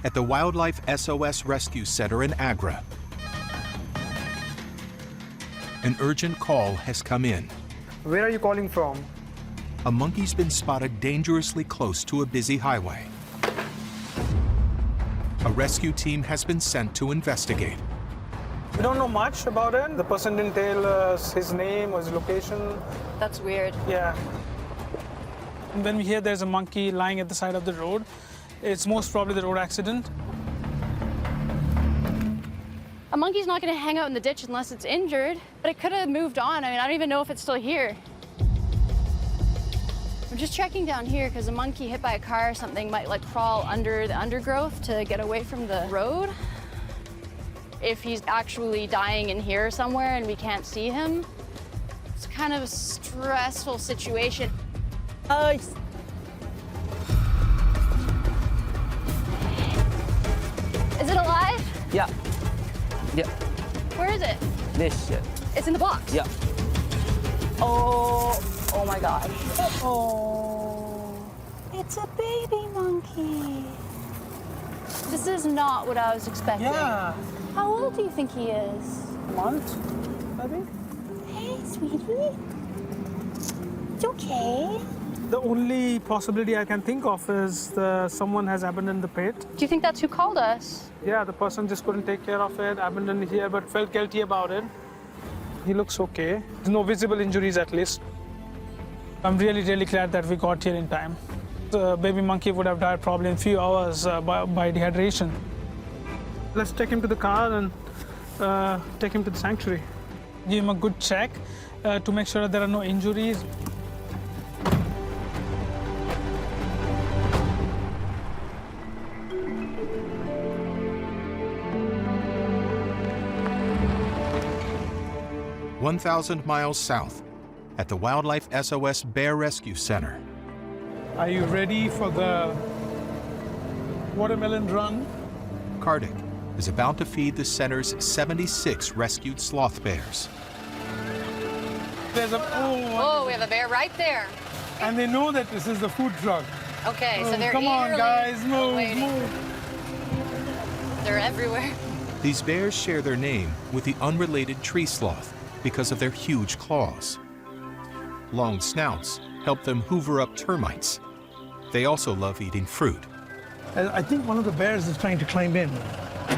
at the Wildlife SOS Rescue Center in Agra. An urgent call has come in. Where are you calling from? A monkey's been spotted dangerously close to a busy highway. A rescue team has been sent to investigate. We don't know much about it. The person didn't tell us his name or his location. That's weird. Yeah. When we hear there's a monkey lying at the side of the road, it's most probably the road accident. A monkey's not going to hang out in the ditch unless it's injured, but it could have moved on. I mean, I don't even know if it's still here. I'm just checking down here because a monkey hit by a car or something might like crawl under the undergrowth to get away from the road. If he's actually dying in here somewhere and we can't see him, it's kind of a stressful situation. Nice. Is it alive? Yeah. Yeah. Where is it? This. Yeah. It's in the box? Yeah. Oh my gosh. Oh, it's a baby monkey. This is not what I was expecting. Yeah. How old do you think he is? A month, maybe? Hey, sweetie. It's okay. The only possibility I can think of is someone has abandoned the pet. Do you think that's who called us? Yeah, the person just couldn't take care of it, abandoned it here, but felt guilty about it. He looks okay. There's no visible injuries, at least. I'm really, really glad that we got here in time. The baby monkey would have died probably in a few hours by dehydration. Let's take him to the car and take him to the sanctuary. Give him a good check to make sure that there are no injuries. "1,000 miles south, at the Wildlife SOS Bear Rescue Center. Are you ready for the watermelon run? Kartik is about to feed the center's 76 rescued sloth bears. There's a Oh, we have a bear right there. and they know that this is the food truck. Okay, so they're Come on, eagerly guys, move, awaiting. move. They're everywhere. These bears share their name with the unrelated tree sloth because of their huge claws. Long snouts help them hoover up termites. They also love eating fruit. I think one of the bears is trying to climb in.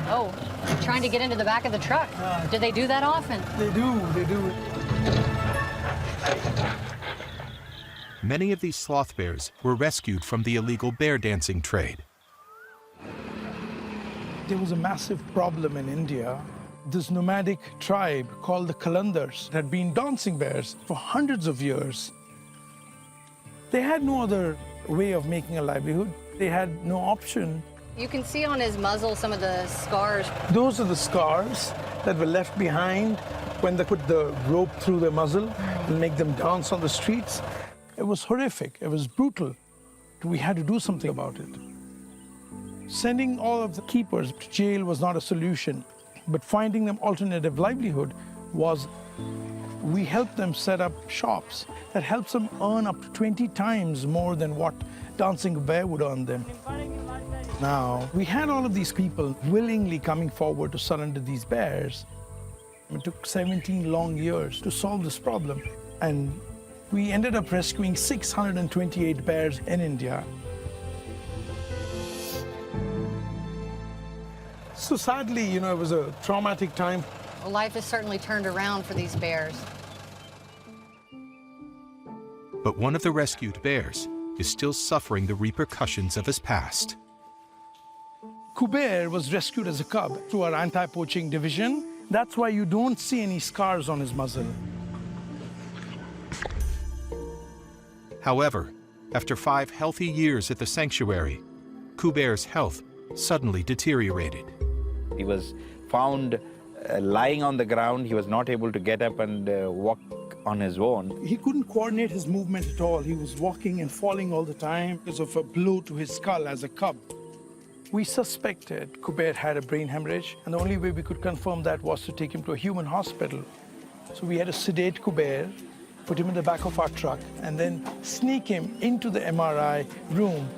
Oh, trying to get into the back of the truck. Do they do that often? They do. Many of these sloth bears were rescued from the illegal bear dancing trade. There was a massive problem in India. This nomadic tribe called the Kalandars had been dancing bears for hundreds of years. They had no other way of making a livelihood. They had no option. You can see on his muzzle some of the scars. Those are the scars that were left behind when they put the rope through their muzzle and make them dance on the streets. It was horrific. It was brutal. We had to do something about it. Sending all of the keepers to jail was not a solution, but finding them alternative livelihood was. We helped them set up shops that helps them earn up to 20 times more than what dancing bear would earn them. Now, we had all of these people willingly coming forward to surrender these bears. It took 17 long years to solve this problem, and we ended up rescuing 628 bears in India. So sadly, it was a traumatic time. Well, life has certainly turned around for these bears. But one of the rescued bears is still suffering the repercussions of his past. Kuar was rescued as a cub through our anti-poaching division. That's why you don't see any scars on his muzzle. However, after 5 healthy years at the sanctuary, Kuar's health suddenly deteriorated. He was found lying on the ground. He was not able to get up and walk on his own. He couldn't coordinate his movement at all. He was walking and falling all the time because of a blow to his skull as a cub. We suspected Kuar had a brain hemorrhage, and the only way we could confirm that was to take him to a human hospital. So we had to sedate Kuar, put him in the back of our truck, and then sneak him into the MRI room.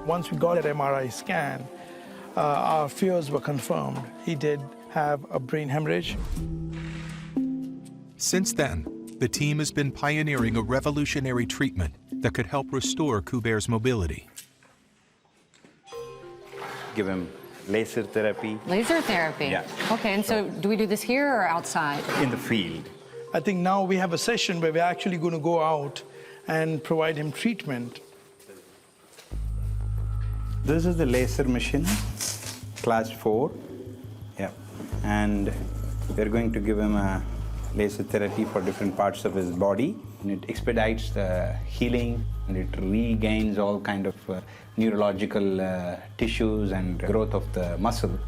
Once we got that MRI scan, our fears were confirmed. He did have a brain hemorrhage. Since then, the team has been pioneering a revolutionary treatment that could help restore Kuber's mobility. Give him laser therapy Laser therapy? Yeah. Okay, and so do we do this here or outside? in the field. I think now we have a session where we're actually going to go out and provide him treatment. This is the laser machine, class 4. Yeah. And we're going to give him a laser therapy for different parts of his body. And it expedites the healing, and it regains all kind of neurological tissues and growth of the muscle.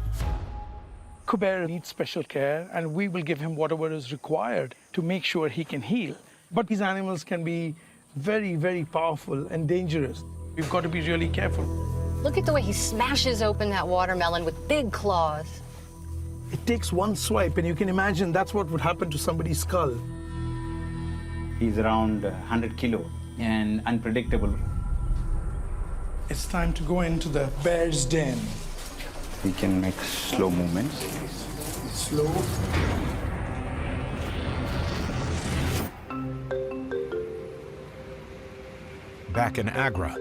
Kuber needs special care, and we will give him whatever is required to make sure he can heal. But these animals can be very, very powerful and dangerous. We've got to be really careful. Look at the way he smashes open that watermelon with big claws. It takes one swipe, and you can imagine that's what would happen to somebody's skull. He's around 100 kilo and unpredictable. It's time to go into the bear's den. He can make slow movements. Slow. Back in Agra,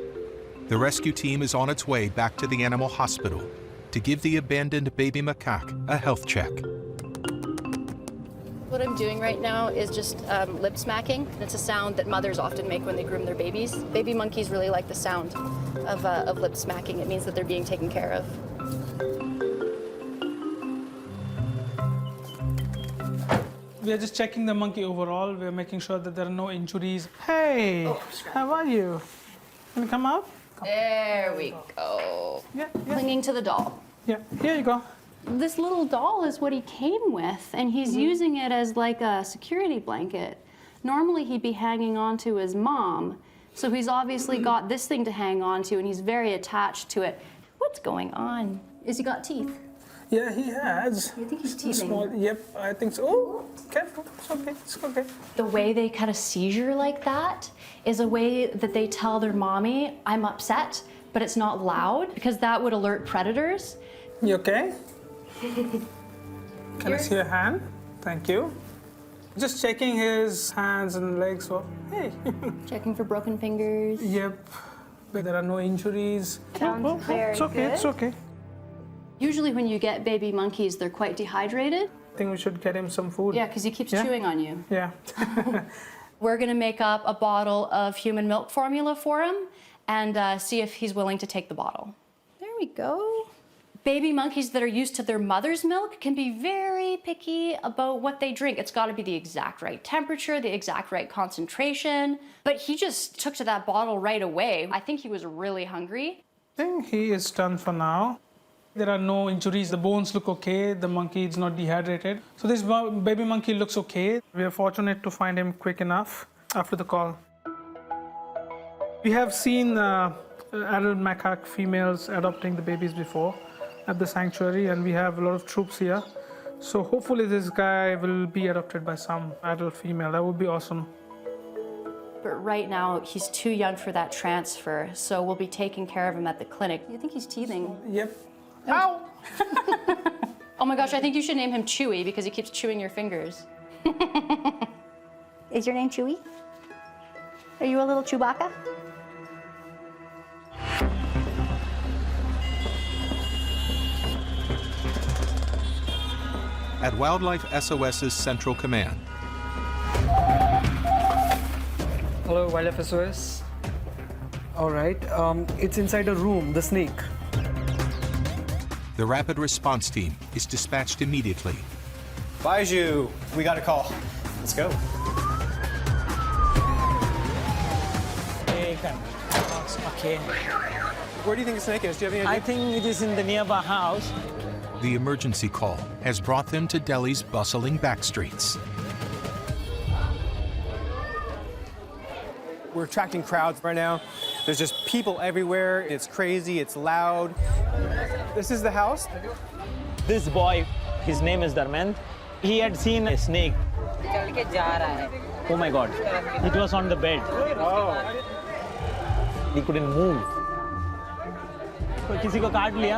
the rescue team is on its way back to the animal hospital to give the abandoned baby macaque a health check. What I'm doing right now is just lip smacking. It's a sound that mothers often make when they groom their babies. Baby monkeys really like the sound of lip smacking. It means that they're being taken care of. We are just checking the monkey overall. We are making sure that there are no injuries. Hey, how are you? Can you come out? There we go. Yeah. Clinging to the doll. Yeah, here you go. This little doll is what he came with, and he's using it as like a security blanket. Normally he'd be hanging on to his mom, so he's obviously got this thing to hang on to, and he's very attached to it. What's going on? Has he got teeth? Yeah, he has. I think he's teething. Small, yep, I think so. Oh, careful, it's okay, it's okay. The way they cut a seizure like that is a way that they tell their mommy, I'm upset, but it's not loud, because that would alert predators. You okay? Can I see your hand? Thank you. Just checking his hands and legs. So, hey. Checking for broken fingers. Yep, but there are no injuries. Sounds very It's okay, good. it's okay. Usually when you get baby monkeys, they're quite dehydrated. I think we should get him some food. Yeah, because he keeps Yeah? chewing on you. Yeah. We're gonna make up a bottle of human milk formula for him and see if he's willing to take the bottle. There we go. Baby monkeys that are used to their mother's milk can be very picky about what they drink. It's gotta be the exact right temperature, the exact right concentration. But he just took to that bottle right away. I think he was really hungry. I think he is done for now. There are no injuries. The bones look okay. The monkey is not dehydrated. So this baby monkey looks okay. We are fortunate to find him quick enough after the call. We have seen adult macaque females adopting the babies before at the sanctuary, and we have a lot of troops here. So hopefully this guy will be adopted by some adult female. That would be awesome. But right now, he's too young for that transfer, so we'll be taking care of him at the clinic. I think he's teething. Yep. Ow! Oh my gosh, I think you should name him Chewy because he keeps chewing your fingers. Is your name Chewy? Are you a little Chewbacca? At Wildlife SOS's Central Command, Hello, Wildlife SOS. All right, it's inside a room, the snake. the rapid response team is dispatched immediately. Baiju, we got a call. Let's go. Okay. Where do you think the snake is? Do you have any idea? I think it is in the nearby house. The emergency call has brought them to Delhi's bustling back streets. We're attracting crowds right now. There's just people everywhere. It's crazy, it's loud. This is the house? This boy, his name is Dharmend. He had seen a snake. Oh my God. It was on the bed. Oh. He couldn't move. किसी को काट लिया?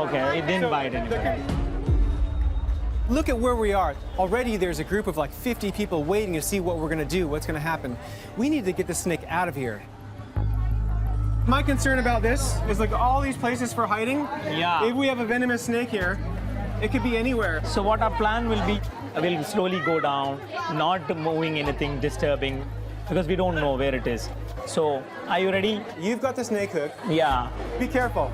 Okay, it didn't bite anybody. Look at where we are. Already there's a group of like 50 people waiting to see what we're going to do, what's going to happen. We need to get the snake out of here. My concern about this is like all these places for hiding. Yeah. If we have a venomous snake here, it could be anywhere. So what our plan will be, we'll slowly go down, not moving anything disturbing, because we don't know where it is. So, are you ready? You've got the snake hook. Yeah. Be careful.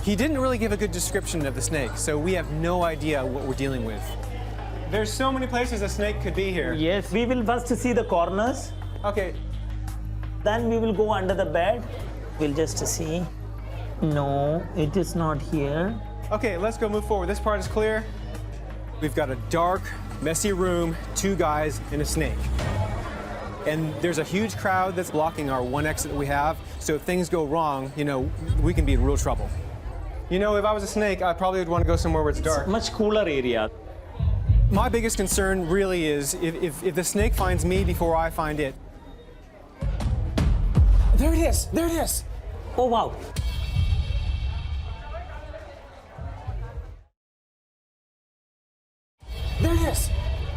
He didn't really give a good description of the snake, so we have no idea what we're dealing with. There's so many places a snake could be here. Yes, we will first see the corners. Okay. Then we will go under the bed. We'll just see. No, it is not here. Okay, let's go move forward. This part is clear. We've got a dark, messy room, 2 guys, and a snake. And there's a huge crowd that's blocking our one exit that we have. So if things go wrong, you know, we can be in real trouble. You know, if I was a snake, I probably would want to go somewhere where it's dark. It's a much cooler area. My biggest concern really is if the snake finds me before I find it. There it is! There it is! Oh, wow. There it is!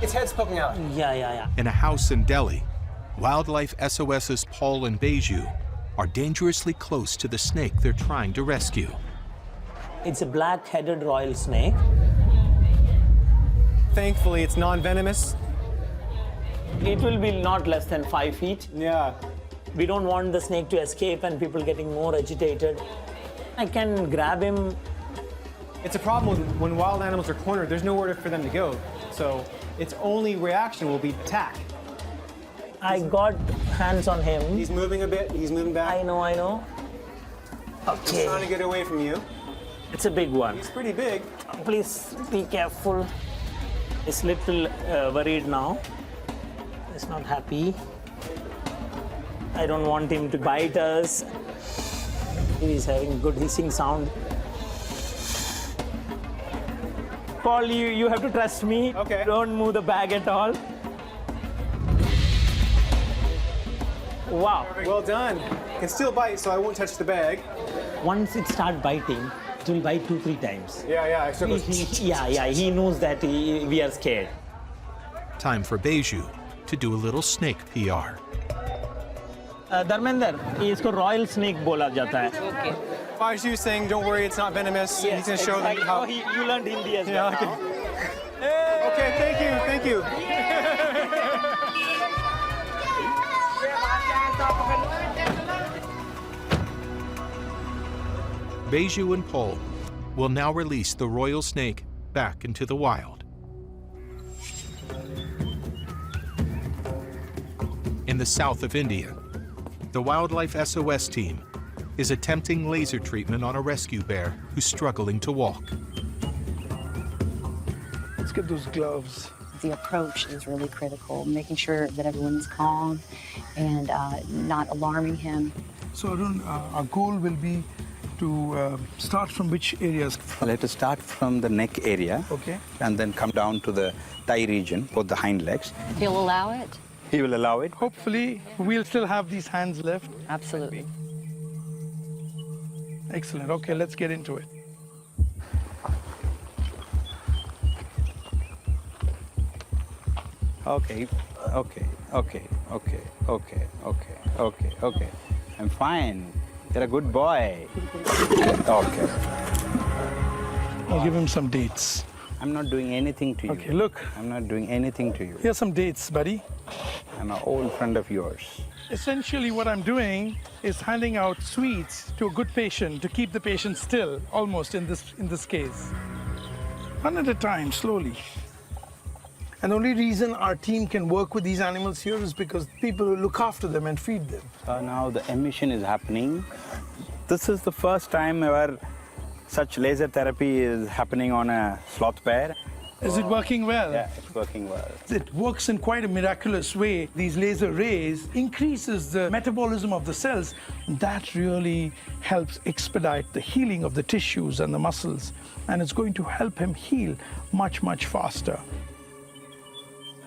Its head's poking out. Yeah. In a house in Delhi, Wildlife SOS's Paul and Beju are dangerously close to the snake they're trying to rescue. It's a black-headed royal snake. Thankfully, it's non-venomous. It will be not less than 5 feet. Yeah. We don't want the snake to escape and people getting more agitated. I can grab him. It's a problem when wild animals are cornered, there's nowhere for them to go. So its only reaction will be attack. I got hands on him. He's moving a bit, he's moving back. I know. He's Okay. trying to get away from you. It's a big one. He's pretty big. Please be careful. He's little worried now. He's not happy. I don't want him to bite us. He's having good hissing sound. Paul, you have to trust me. Okay. Don't move the bag at all. Wow. Well done. It can still bite, so I won't touch the bag. Once it starts biting, it will bite 2-3 times. Yeah. So it goes... He knows that we are scared. Time for Beju to do a little snake PR. Dharmendra, इसको royal snake बोला जाता है. Okay. Why is you saying, don't worry, it's not venomous? Yes, He's going to show them how... You learned Hindi as well. Okay. Okay, thank you. Beju and Paul will now release the royal snake back into the wild. In the south of India, the Wildlife SOS team is attempting laser treatment on a rescue bear who's struggling to walk. Let's get those gloves. The approach is really critical, making sure that everyone's calm and not alarming him. So Arun, our goal will be to start from which areas? Let us start from the neck area. Okay. And then come down to the thigh region, both the hind legs. He'll allow it? He will allow it. Hopefully, we'll still have these hands left. Absolutely. Excellent. Okay, let's get into it. Okay. I'm fine. You're a good boy. Okay. I'll give him some dates. I'm not doing anything to you. Okay, look. I'm not doing anything to you. Here's some dates, buddy. I'm an old friend of yours. Essentially, what I'm doing is handing out sweets to a good patient to keep the patient still, almost in this case. One at a time, slowly. And the only reason our team can work with these animals here is because people will look after them and feed them. Now the emission is happening. This is the first time ever such laser therapy is happening on a sloth bear. Is it working well? Yeah, it's working well. It works in quite a miraculous way. These laser rays increases the metabolism of the cells. That really helps expedite the healing of the tissues and the muscles. And it's going to help him heal much, much faster.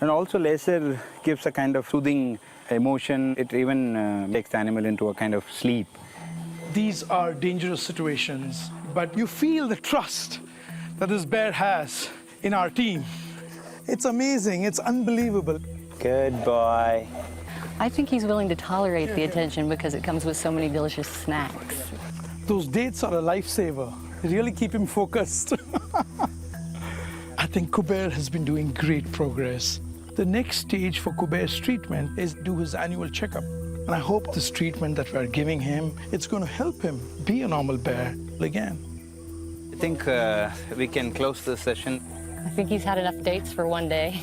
And also laser gives a kind of soothing emotion. It even takes the animal into a kind of sleep. These are dangerous situations, but you feel the trust that this bear has in our team. It's amazing, it's unbelievable. Good boy. I think he's willing to tolerate the attention because it comes with so many delicious snacks. Those dates are a lifesaver. They really keep him focused. I think Kuber has been doing great progress. The next stage for Kuber's treatment is do his annual checkup. And I hope this treatment that we're giving him, it's going to help him be a normal bear again. I think we can close this session. I think he's had enough dates for one day.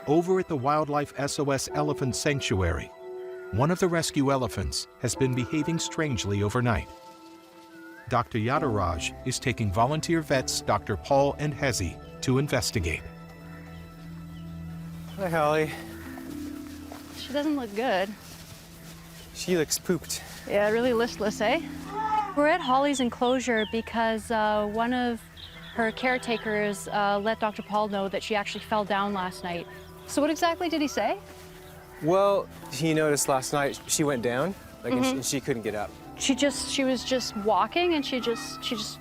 Over at the Wildlife SOS Elephant Sanctuary, one of the rescue elephants has been behaving strangely overnight. Dr. Yadaraj is taking volunteer vets Dr. Paul and Hezi to investigate. Hi, Holly. She doesn't look good. She looks pooped. Yeah, really listless, eh? We're at Holly's enclosure because one of her caretakers let Dr. Paul know that she actually fell down last night. So what exactly did he say? Well, he noticed last night she went down, like, and she couldn't get up. She was just walking and she just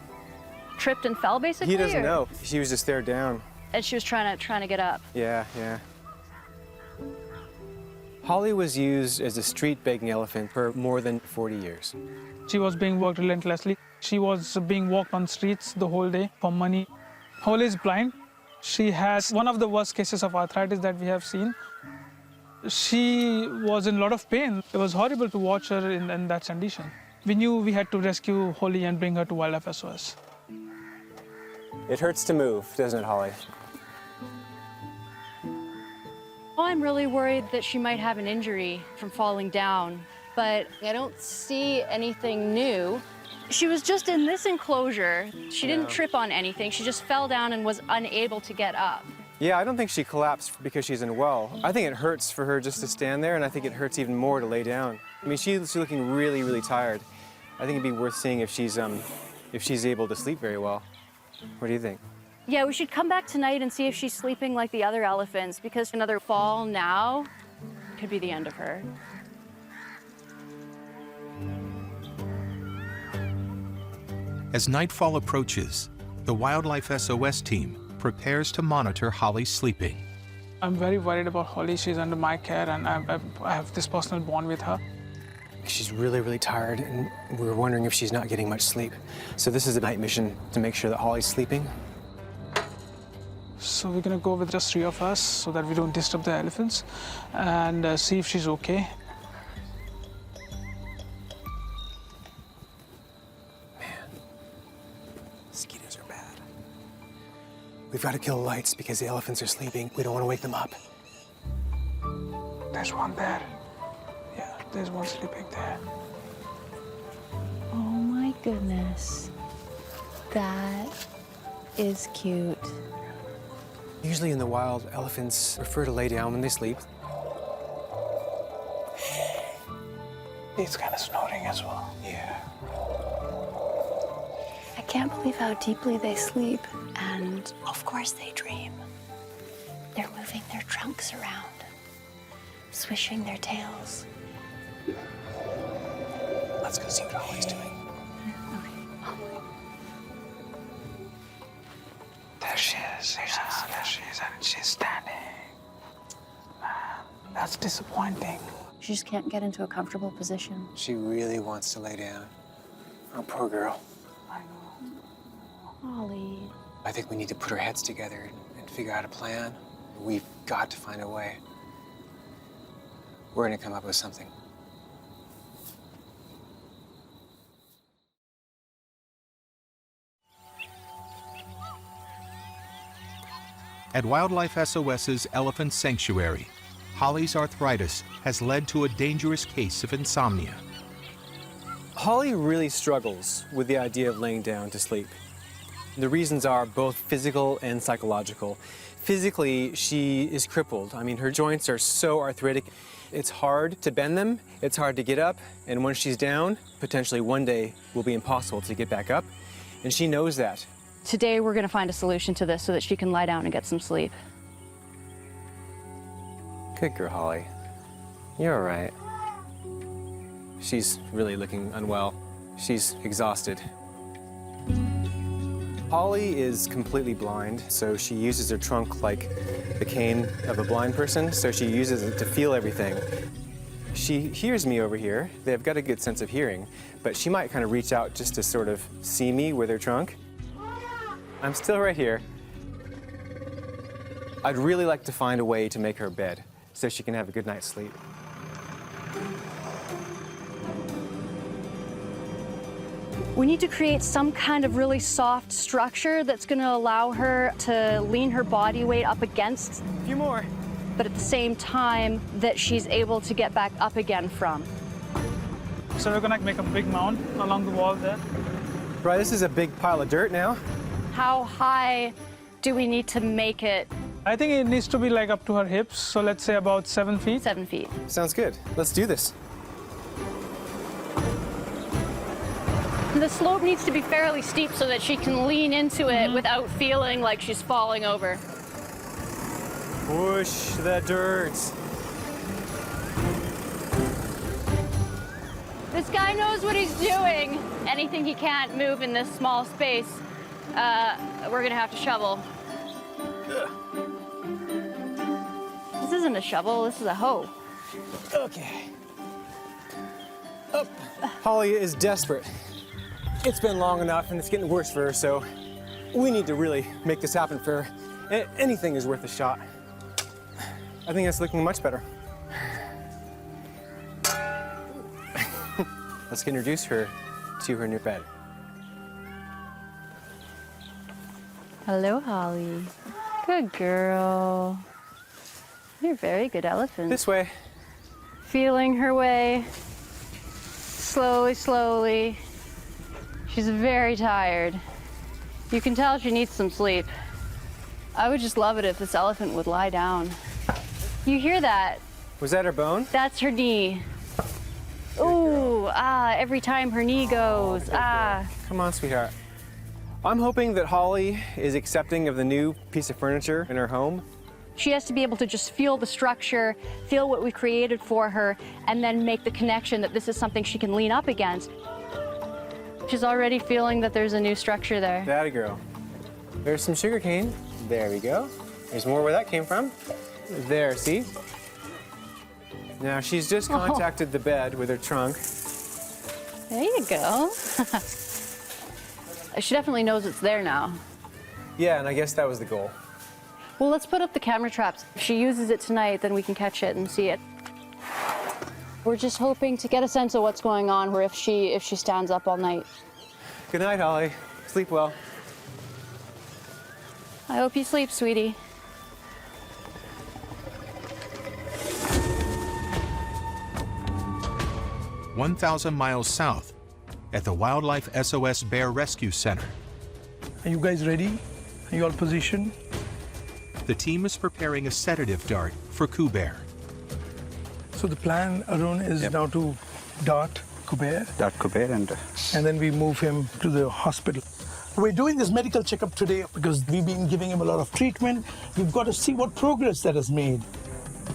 tripped and fell basically? He doesn't or? know. She was just there down. And she was trying to get up. Yeah, yeah. Holly was used as a street begging elephant for more than 40 years. She was being worked relentlessly. She was being walked on streets the whole day for money. Holly is blind. She has one of the worst cases of arthritis that we have seen. She was in a lot of pain. It was horrible to watch her in that condition. We knew we had to rescue Holly and bring her to Wildlife SOS. It hurts to move, doesn't it, Holly? Well, I'm really worried that she might have an injury from falling down, but I don't see anything new. She was just in this enclosure. She didn't trip on anything. She just fell down and was unable to get up. Yeah, I don't think she collapsed because she's unwell. I think it hurts for her just to stand there, and I think it hurts even more to lay down. I mean, she's looking really, really tired. I think it'd be worth seeing if she's able to sleep very well. What do you think? Yeah, we should come back tonight and see if she's sleeping like the other elephants, because another fall now could be the end of her. As nightfall approaches, the Wildlife SOS team prepares to monitor Holly's sleeping. I'm very worried about Holly. She's under my care and I have this personal bond with her. She's really, really tired, and we were wondering if she's not getting much sleep. So this is a night mission to make sure that Holly's sleeping. So we're gonna go with just 3 of us so that we don't disturb the elephants and see if she's okay. Mosquitoes are bad. We've got to kill the lights because the elephants are sleeping. We don't want to wake them up. There's one there. Yeah, there's one sleeping there. Oh my goodness. That is cute. Usually in the wild, elephants prefer to lay down when they sleep. He's kind of snoring as well. Yeah. I can't believe how deeply they sleep. And of course they dream. They're moving their trunks around, swishing their tails. Let's go see what Holly's doing. There she is. Yeah, there she is, and she's standing. Man, that's disappointing. She just can't get into a comfortable position. She really wants to lay down. Oh, poor girl. I know. Holly. I think we need to put our heads together and figure out a plan. We've got to find a way. We're going to come up with something. At Wildlife SOS's Elephant Sanctuary, Holly's arthritis has led to a dangerous case of insomnia. Holly really struggles with the idea of laying down to sleep. The reasons are both physical and psychological. Physically, she is crippled. I mean, her joints are so arthritic. It's hard to bend them, it's hard to get up, and once she's down, potentially one day will be impossible to get back up. And she knows that. Today we're going to find a solution to this so that she can lie down and get some sleep. Good girl, Holly. You're all right. She's really looking unwell. She's exhausted. Holly is completely blind, so she uses her trunk like the cane of a blind person, so she uses it to feel everything. She hears me over here. They've got a good sense of hearing, but she might kind of reach out just to sort of see me with her trunk. I'm still right here. I'd really like to find a way to make her bed so she can have a good night's sleep. We need to create some kind of really soft structure that's going to allow her to lean her body weight up against. A few more. But at the same time that she's able to get back up again from. So we're gonna make a big mound along the wall there. Right, this is a big pile of dirt now. How high do we need to make it? I think it needs to be like up to her hips, so let's say about 7 feet. 7 feet. Sounds good. Let's do this. The slope needs to be fairly steep so that she can lean into it without feeling like she's falling over. Push the dirt. This guy knows what he's doing. Anything he can't move in this small space, we're gonna have to shovel. This isn't a shovel, this is a hoe. Okay. Up. Holly is desperate. It's been long enough and it's getting worse for her, so we need to really make this happen for her. Anything is worth a shot. I think that's looking much better. Let's introduce her to her new bed. Hello, Holly. Good girl. You're a very good elephant. This way. Feeling her way. Slowly, slowly. She's very tired. You can tell she needs some sleep. I would just love it if this elephant would lie down. You hear that? Was that her bone? That's her knee. Ooh, every time her knee goes, Come on, sweetheart. I'm hoping that Holly is accepting of the new piece of furniture in her home. She has to be able to just feel the structure, feel what we created for her, and then make the connection that this is something she can lean up against. She's already feeling that there's a new structure there. That a girl. There's some sugar cane. There we go. There's more where that came from. There, see? Now she's just contacted the bed with her trunk. There you go. She definitely knows it's there now. Yeah, and I guess that was the goal. Well, let's put up the camera traps. If she uses it tonight, then we can catch it and see it. We're just hoping to get a sense of what's going on, or if she stands up all night. Good night, Holly. Sleep well. I hope you sleep, sweetie. "1,000 miles south, at the Wildlife SOS Bear Rescue Center, Are you guys ready? Are you all positioned? the team is preparing a sedative dart for Kuar. So the plan, Arun, is now to dart Kuar, Dart Kuar and then we move him to the hospital. We're doing this medical checkup today because we've been giving him a lot of treatment. We've got to see what progress that has made.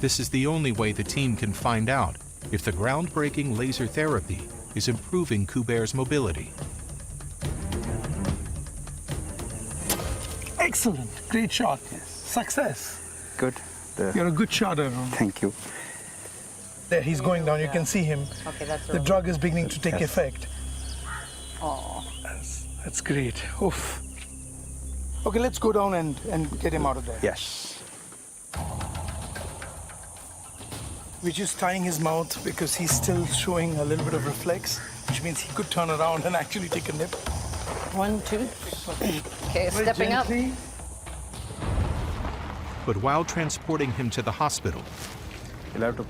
This is the only way the team can find out if the groundbreaking laser therapy is improving Kuar's mobility. Excellent. Great shot. Yes. Success. Good. You're a good shot, Arun. Thank you. There, he's going down. You can see him. Okay, that's The drug is beginning to take effect. Oh. That's great. Oof. Okay, let's go down and get him out of there. Yes. We're just tying his mouth because he's still showing a little bit of reflex, which means he could turn around and actually take a nip. 1, 2. Okay, Very stepping up. gently. But while transporting him to the hospital, You'll have to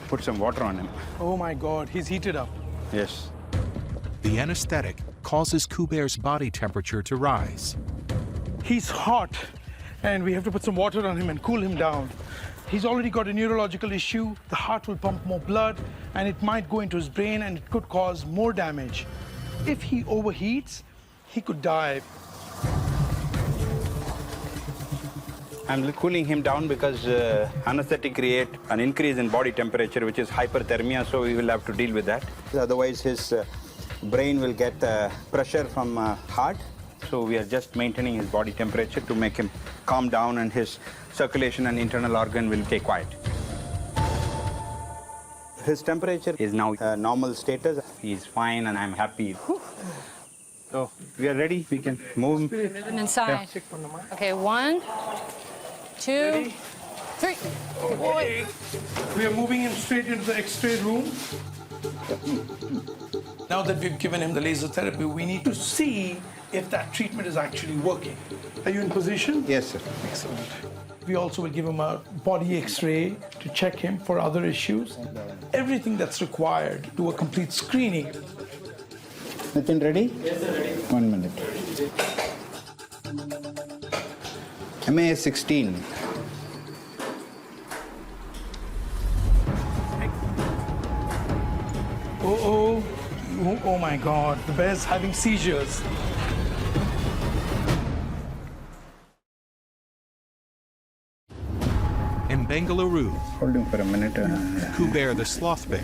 put some water on him. Oh my God, he's heated up. Yes. the anesthetic causes Kuar's body temperature to rise. He's hot, and we have to put some water on him and cool him down. He's already got a neurological issue. The heart will pump more blood, and it might go into his brain, and it could cause more damage. If he overheats, he could die. I'm cooling him down because anesthetic create an increase in body temperature, which is hyperthermia, so we will have to deal with that. Otherwise, his brain will get pressure from heart. So we are just maintaining his body temperature to make him calm down and his circulation and internal organ will stay quiet. His temperature is now normal status. He's fine and I'm happy. So we are ready. We can move him. Move him inside. Okay, 1, 2, 3. Okay. We are moving him straight into the X-ray room. Now that we've given him the laser therapy, we need to see if that treatment is actually working. Are you in position? Yes, sir. Excellent. We also will give him a body X-ray to check him for other issues. Everything that's required, do a complete screening. Nitin, ready? Yes, sir, ready. 1 minute. MA 16. Oh my God, the bear's having seizures. In Bengaluru, Hold him for a minute. Kuar the sloth bear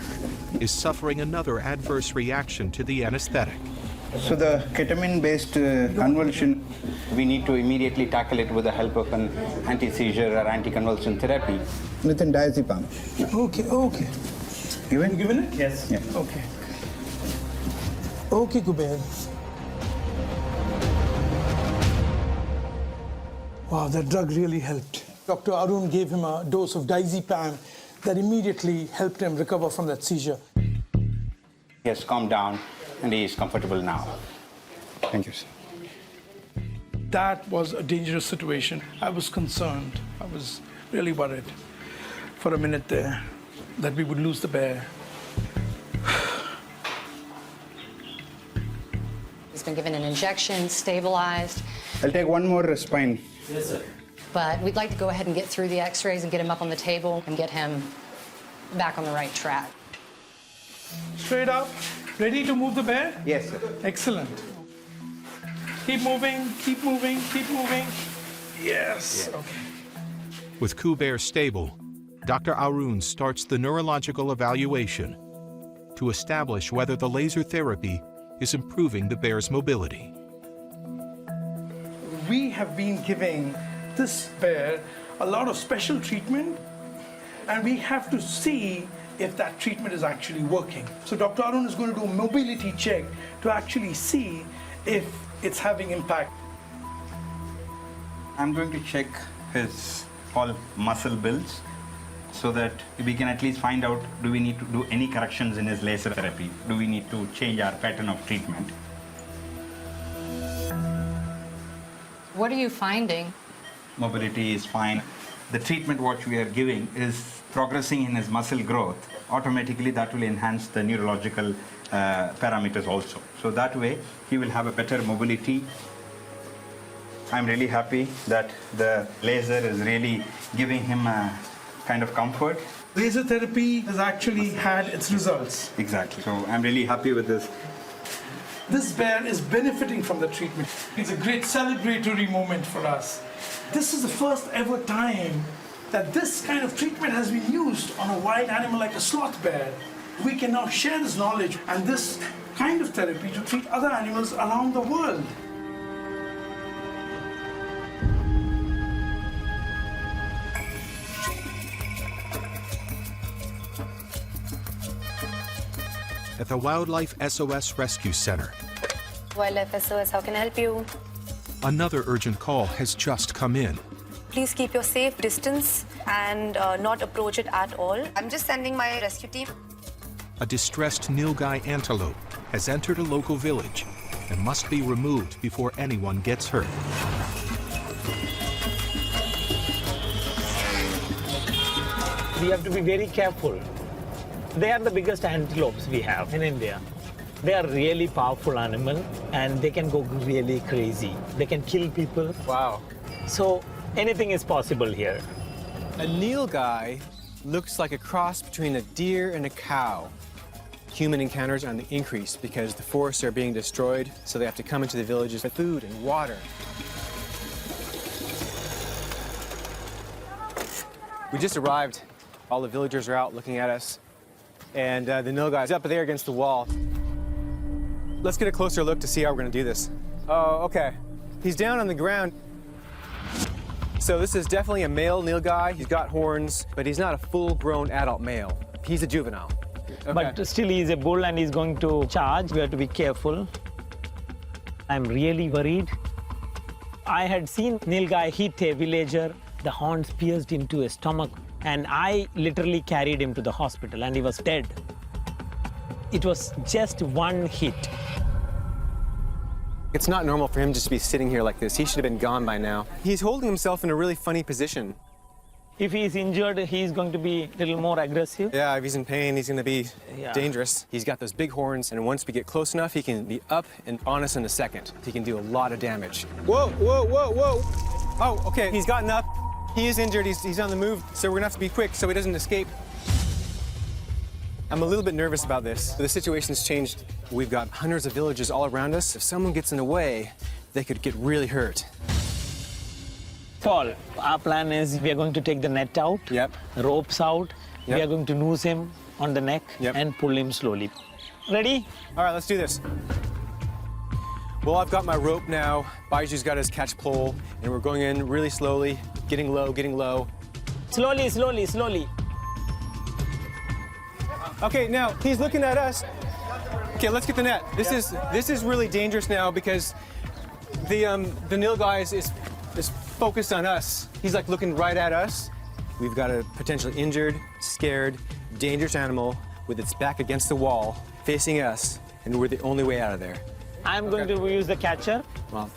is suffering another adverse reaction to the anesthetic. So the ketamine-based convulsion, we need to immediately tackle it with the help of an anti-seizure or anti-convulsion therapy. Nitin, diazepam. Okay. Given? You given it? Yes. Yeah. Okay. Okay, Kuber. Wow, that drug really helped. Dr. Arun gave him a dose of diazepam that immediately helped him recover from that seizure. He has calmed down and he is comfortable now. Thank you, sir. That was a dangerous situation. I was concerned. I was really worried for a minute there that we would lose the bear. He's been given an injection, stabilized, I'll take one more spine. Yes, sir. but we'd like to go ahead and get through the x-rays and get him up on the table and get him back on the right track. Straight up. Ready to move the bear? Yes, sir. Excellent. Keep moving, keep moving, keep moving. Yes. Yeah. Okay. With Kuar stable, Dr. Arun starts the neurological evaluation to establish whether the laser therapy is improving the bear's mobility. We have been giving this bear a lot of special treatment, and we have to see if that treatment is actually working. So Dr. Arun is going to do a mobility check to actually see if it's having impact. I'm going to check his all muscle builds so that we can at least find out, do we need to do any corrections in his laser therapy? Do we need to change our pattern of treatment? What are you finding? Mobility is fine. The treatment what we are giving is progressing in his muscle growth. Automatically that will enhance the neurological parameters also. So that way he will have a better mobility. I'm really happy that the laser is really giving him a kind of comfort. Laser therapy has actually had its results. Exactly. So I'm really happy with this. This bear is benefiting from the treatment. It's a great celebratory moment for us. This is the first ever time that this kind of treatment has been used on a wild animal like a sloth bear. We can now share this knowledge and this kind of therapy to treat other animals around the world. At the Wildlife SOS Rescue Center, Wildlife SOS, how can I help you? another urgent call has just come in. Please keep your safe distance and not approach it at all. I'm just sending my rescue team. A distressed nilgai antelope has entered a local village and must be removed before anyone gets hurt. We have to be very careful. They are the biggest antelopes we have in India. They are really powerful animal and they can go really crazy. They can kill people. Wow. So anything is possible here. A nilgai looks like a cross between a deer and a cow. Human encounters are on the increase because the forests are being destroyed, so they have to come into the villages for food and water. We just arrived. All the villagers are out looking at us. And the nilgai's up there against the wall. Let's get a closer look to see how we're gonna do this. Oh, okay. He's down on the ground. So this is definitely a male nilgai. He's got horns, but he's not a full-grown adult male. He's a juvenile. Okay. But still he is a bull and he's going to charge. We have to be careful. I'm really worried. I had seen nilgai hit a villager. The horns pierced into his stomach, and I literally carried him to the hospital, and he was dead. It was just one hit. It's not normal for him just to be sitting here like this. He should have been gone by now. He's holding himself in a really funny position. If he's injured, he's going to be a little more aggressive. Yeah, if he's in pain, he's going to be dangerous. He's got those big horns, and once we get close enough, he can be up and on us in a second. He can do a lot of damage. Whoa, whoa, whoa, whoa. Oh, okay, he's gotten up. He is injured, he's on the move, so we're going to have to be quick so he doesn't escape. I'm a little bit nervous about this. The situation's changed. We've got hundreds of villagers all around us. If someone gets in the way, they could get really hurt. Paul, our plan is we are going to take the net out, ropes out. We are going to noose him on the neck and pull him slowly. Ready? All right, let's do this. Well, I've got my rope now. Baiju's got his catch pole, and we're going in really slowly, getting low, getting low. Slowly, slowly, slowly. Okay, now he's looking at us. Okay, let's get the net. This is really dangerous now because the nilgai is focused on us. He's like looking right at us. We've got a potentially injured, scared, dangerous animal with its back against the wall, facing us, and we're the only way out of there. I'm going to use the catcher. Well,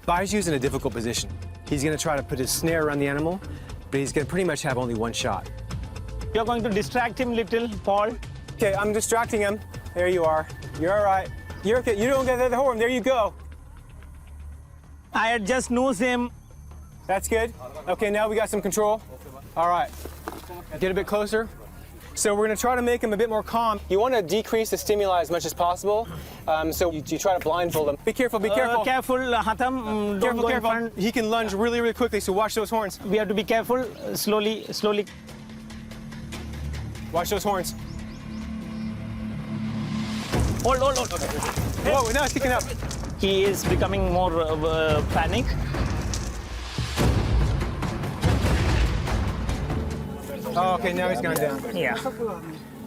Baiju's in a difficult position. He's going to try to put his snare around the animal, but he's going to pretty much have only one shot. You're going to distract him little, Paul. Okay, I'm distracting him. There you are. You're all right. You're okay. You don't get the horn. There you go. I had just noosed him. That's good. Okay, now we got some control. All right. Get a bit closer. So we're going to try to make him a bit more calm. You want to decrease the stimuli as much as possible. So you try to blindfold him. Be careful, be careful. Careful, Hatham. Careful, careful. He can lunge really, really quickly, so watch those horns. We have to be careful. Slowly, slowly. Watch those horns. Hold, hold, hold. Whoa, now it's kicking up. He is becoming more panic. Oh, okay, now he's gone down. Yeah.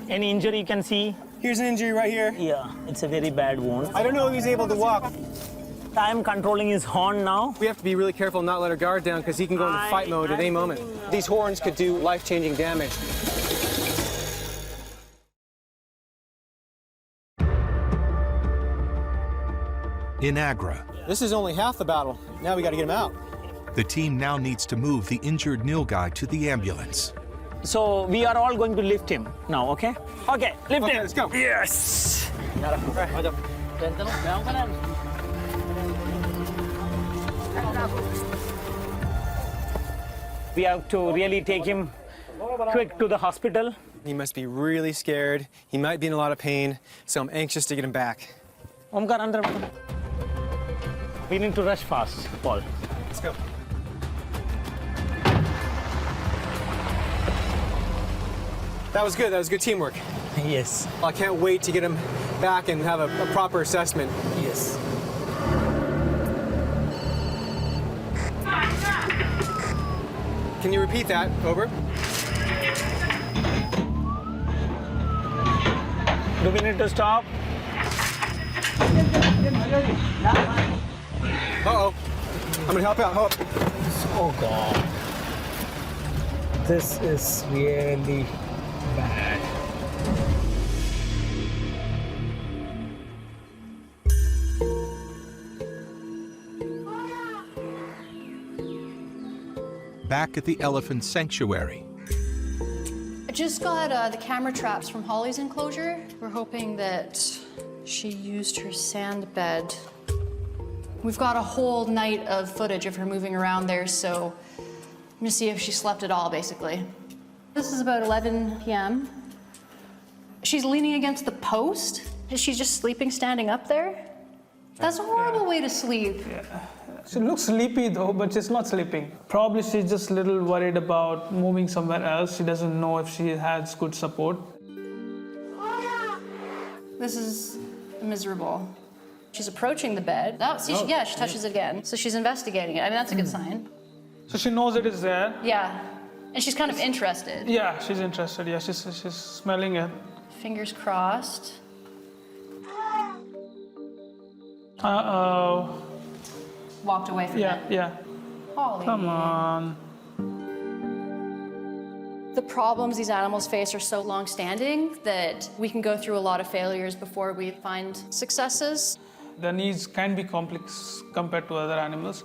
Any injury you can see? Here's an injury right here. Yeah, it's a very bad wound. I don't know if he's able to walk. I'm controlling his horn now. We have to be really careful not let our guard down because he can go into fight mode at any moment. These horns could do life-changing damage. In Agra, this is only half the battle. Now we got to get him out. the team now needs to move the injured nilgai to the ambulance. So we are all going to lift him now, okay? Okay, lift him. Let's go. Yes. We have to really take him quick to the hospital. He must be really scared. He might be in a lot of pain, so I'm anxious to get him back. Omkar, andar. We need to rush fast, Paul. Let's go. That was good. That was good teamwork. Yes. I can't wait to get him back and have a proper assessment. Yes. Can you repeat that? Over. Do we need to stop? Uh-oh. I'm gonna help out. Help. Oh, God. This is really bad. Back at the elephant sanctuary, I just got the camera traps from Holly's enclosure. We're hoping that she used her sand bed. We've got a whole night of footage of her moving around there, so I'm gonna see if she slept at all, basically. This is about 11 p.m. She's leaning against the post. Is she just sleeping standing up there? That's a horrible way to sleep. She looks sleepy though, but she's not sleeping. Probably she's just a little worried about moving somewhere else. She doesn't know if she has good support. This is miserable. She's approaching the bed. Oh, see, yeah, she touches it again. So she's investigating it. I mean, that's a good sign. So she knows it is there. Yeah. And she's kind of interested. Yeah, she's interested. Yeah, she's smelling it. Fingers crossed. Uh-oh. Walked away from it. Yeah. Holly. Come on. The problems these animals face are so long-standing that we can go through a lot of failures before we find successes. The needs can be complex compared to other animals.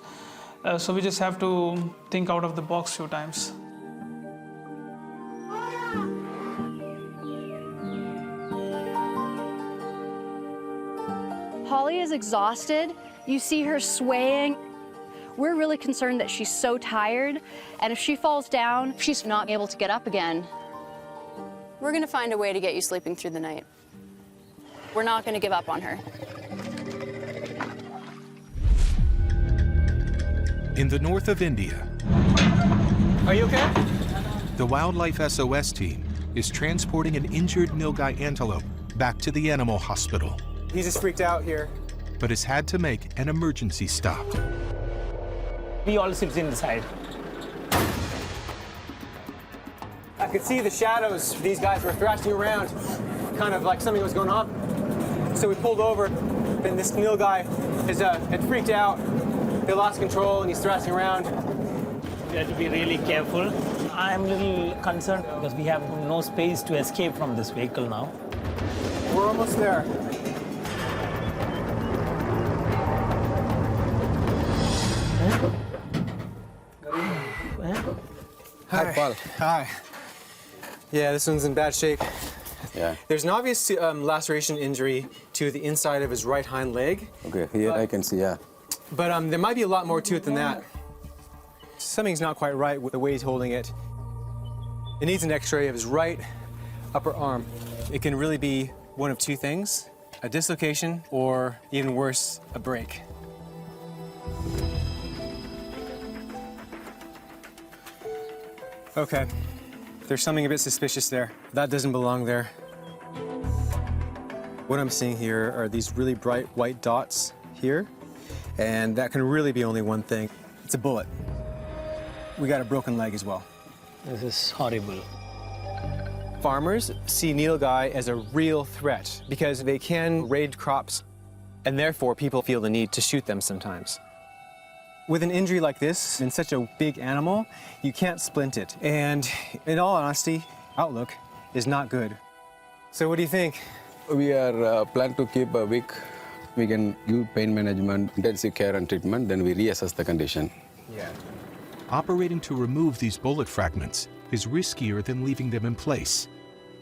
So we just have to think out of the box a few times. Holly is exhausted. You see her swaying. We're really concerned that she's so tired, and if she falls down, she's not able to get up again. We're gonna find a way to get you sleeping through the night. We're not gonna give up on her. In the north of India, Are you okay? the Wildlife SOS team is transporting an injured nilgai antelope back to the animal hospital, He's just freaked out here. but has had to make an emergency stop. We all sit inside. I could see the shadows. These guys were thrashing around, kind of like something was going on. So we pulled over, and this nilgai had freaked out. They lost control, and he's thrashing around. We have to be really careful. I'm a little concerned because we have no space to escape from this vehicle now. We're almost there. Hi, Paul. Hi. Yeah, this one's in bad shape. Yeah. There's an obvious laceration injury to the inside of his right hind leg. Okay, here I can see, yeah. But there might be a lot more to it than that. Something's not quite right with the way he's holding it. It needs an x-ray of his right upper arm. It can really be one of two things, a dislocation or, even worse, a break. Okay, there's something a bit suspicious there. That doesn't belong there. What I'm seeing here are these really bright white dots here, and that can really be only one thing. It's a bullet. We got a broken leg as well. This is horrible. Farmers see nilgai as a real threat because they can raid crops, and therefore people feel the need to shoot them sometimes. With an injury like this, in such a big animal, you can't splint it. And in all honesty, outlook is not good. So what do you think? We are planned to keep a week. We can give pain management, intensive care and treatment, then we reassess the condition. Yeah. Operating to remove these bullet fragments is riskier than leaving them in place.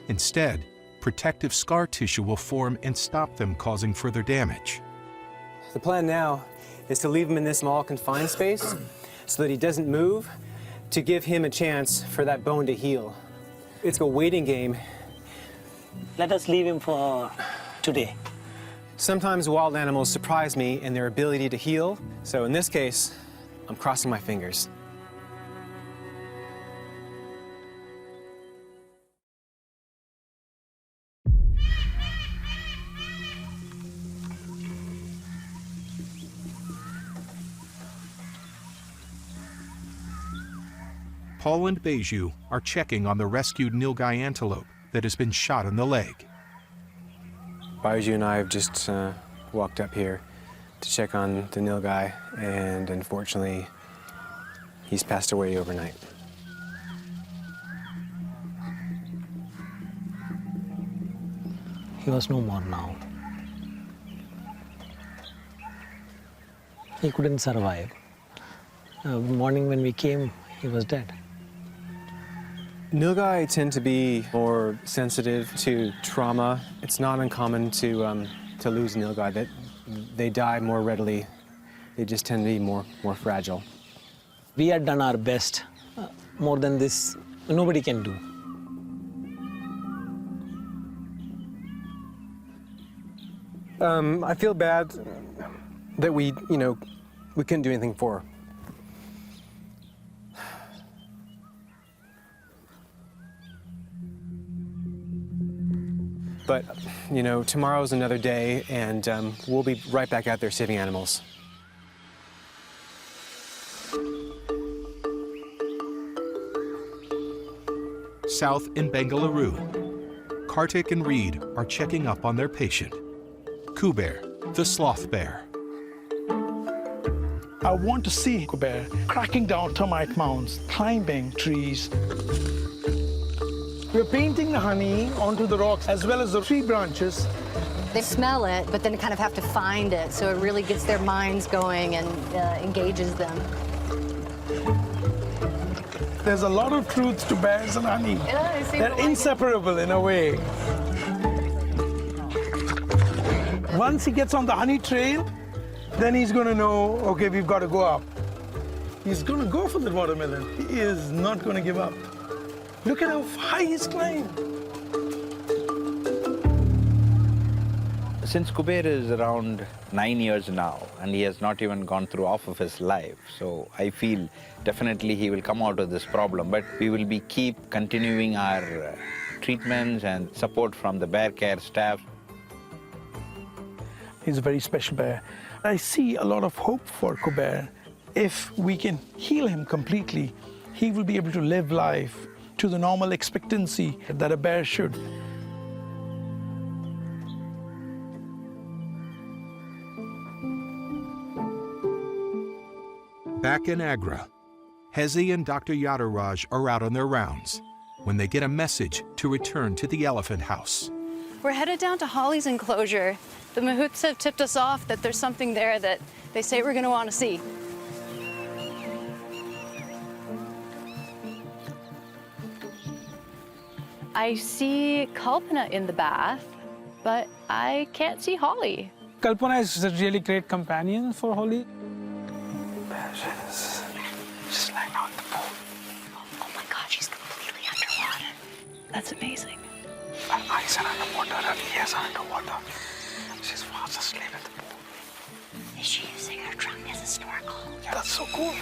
Instead, protective scar tissue will form and stop them causing further damage. The plan now is to leave him in this small confined space so that he doesn't move, to give him a chance for that bone to heal. It's a waiting game. Let us leave him for today. Sometimes wild animals surprise me in their ability to heal, so in this case, I'm crossing my fingers. Paul and Beju are checking on the rescued nilgai antelope that has been shot in the leg. Baiju and I have just walked up here to check on the nilgai, and unfortunately, he's passed away overnight. He was no more now. He couldn't survive. Morning when we came, he was dead. Nilgai tend to be more sensitive to trauma. It's not uncommon to lose nilgai. That they die more readily. They just tend to be more fragile. We had done our best. More than this, nobody can do. I feel bad that we, we couldn't do anything for her. But, you know, tomorrow's another day, and we'll be right back out there saving animals. South in Bengaluru, Kartik and Reed are checking up on their patient, Kuar, the sloth bear. I want to see Kuar cracking down termite mounds, climbing trees. We're painting the honey onto the rocks as well as the tree branches. They smell it, but then kind of have to find it, so it really gets their minds going and engages them. There's a lot of truth to bears and honey. Yeah, they're inseparable in a way. Once he gets on the honey trail, then he's going to know, okay, we've got to go up. He's going to go for the watermelon. He is not going to give up. Look at how high he's climbed. Since Kuar is around 9 years now, and he has not even gone through half of his life, so I feel definitely he will come out of this problem. But we will be keep continuing our treatments and support from the bear care staff. He's a very special bear. I see a lot of hope for Kuar. If we can heal him completely, he will be able to live life to the normal expectancy that a bear should. Back in Agra, Hezi and Dr. Yadaraj are out on their rounds when they get a message to return to the elephant house. We're headed down to Holly's enclosure. The mahouts have tipped us off that there's something there that they say we're going to want to see. I see Kalpana in the bath, but I can't see Holly. Kalpana is a really great companion for Holly. Just lying out in the pool. Oh my God, she's completely underwater. That's amazing. Her eyes are underwater, her ears are underwater. She's fast asleep in the pool. Is she using her trunk as a snorkel? Yeah, that's so cool.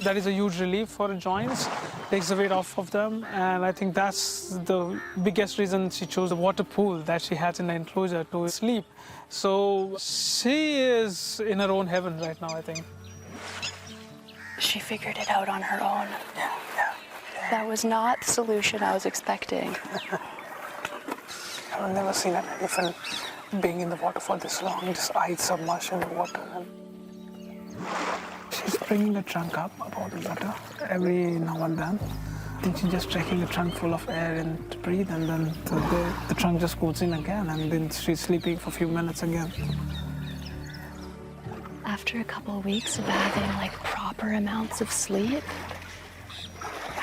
That is a huge relief for the joints, takes the weight off of them, and I think that's the biggest reason she chose the water pool that she has in the enclosure to sleep. So she is in her own heaven right now, I think. She figured it out on her own. Yeah. That was not the solution I was expecting. I've never seen an elephant being in the water for this long, just eyes submerged in the water. She's bringing the trunk up above the water every now and then. I think she's just taking the trunk full of air and to breathe, and then the trunk just goes in again, and then she's sleeping for a few minutes again. After a couple of weeks of having like proper amounts of sleep,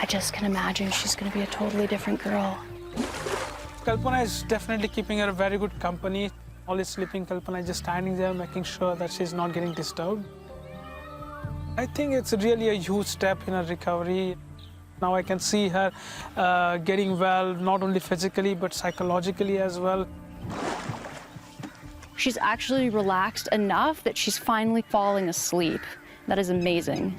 I just can imagine she's going to be a totally different girl. Kalpana is definitely keeping her a very good company. Always sleeping, Kalpana is just standing there, making sure that she's not getting disturbed. I think it's really a huge step in her recovery. Now I can see her getting well, not only physically, but psychologically as well. She's actually relaxed enough that she's finally falling asleep. That is amazing.